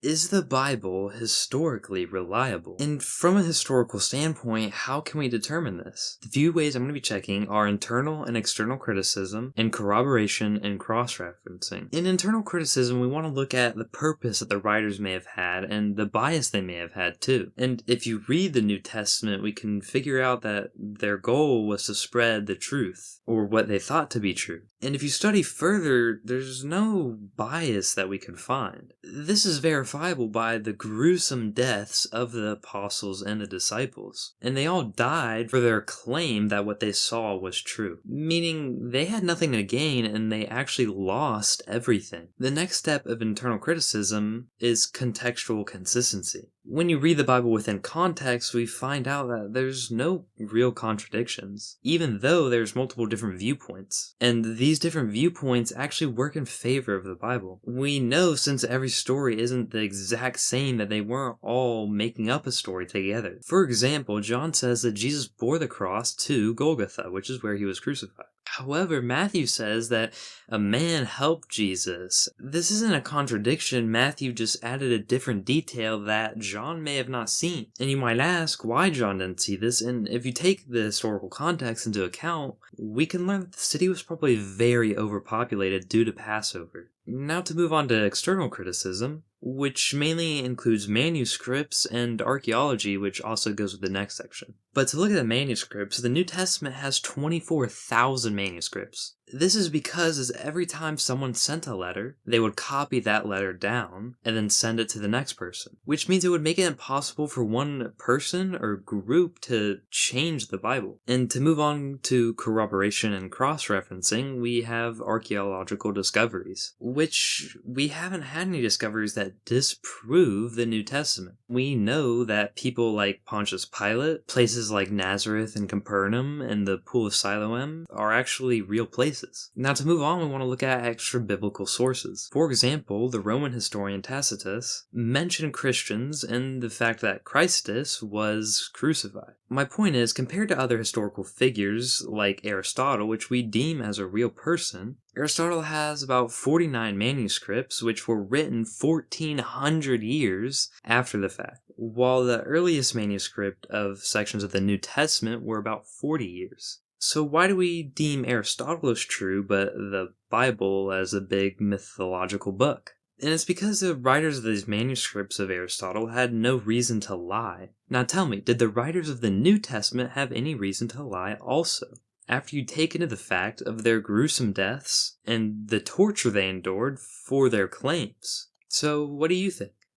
Is the Bible historically reliable? And from a historical standpoint, how can we determine this? The few ways I'm going to be checking are internal and external criticism, and corroboration and cross-referencing. In internal criticism, we want to look at the purpose that the writers may have had and the bias they may have had too. And if you read the New Testament, we can figure out that their goal was to spread the truth, or what they thought to be true. And if you study further, there's no bias that we can find. This is verifiable by the gruesome deaths of the apostles and the disciples. And they all died for their claim that what they saw was true. Meaning they had nothing to gain and they actually lost everything. The next step of internal criticism is contextual consistency. When you read the Bible within context, we find out that there's no real contradictions, even though there's multiple different viewpoints. And these different viewpoints actually work in favor of the Bible. We know since every story isn't the exact same that they weren't all making up a story together. For example, John says that Jesus bore the cross to Golgotha, which is where he was crucified. However, Matthew says that a man helped Jesus. This isn't a contradiction. Matthew just added a different detail that John may have not seen. And you might ask why John didn't see this, and if you take the historical context into account, we can learn that the city was probably very overpopulated due to Passover. Now to move on to external criticism, which mainly includes manuscripts and archaeology, which also goes with the next section. But to look at the manuscripts, the New Testament has 24,000 manuscripts. This is because every time someone sent a letter, they would copy that letter down and then send it to the next person, which means it would make it impossible for one person or group to change the Bible. And to move on to corroboration and cross-referencing, we have archaeological discoveries, which we haven't had any discoveries that disprove the New Testament. We know that people like Pontius Pilate, places like Nazareth and Capernaum, and the Pool of Siloam are actually real places. Now to move on, we want to look at extra biblical sources. For example, the Roman historian Tacitus mentioned Christians and the fact that Christus was crucified. My point is, compared to other historical figures like Aristotle, which we deem as a real person, Aristotle has about 49 manuscripts which were written 1400 years after the fact, while the earliest manuscript of sections of the New Testament were about 40 years. So why do we deem Aristotle as true, but the Bible as a big mythological book? And it's because the writers of these manuscripts of Aristotle had no reason to lie. Now tell me, did the writers of the New Testament have any reason to lie also? After you take into the fact of their gruesome deaths and the torture they endured for their claims. So what do you think?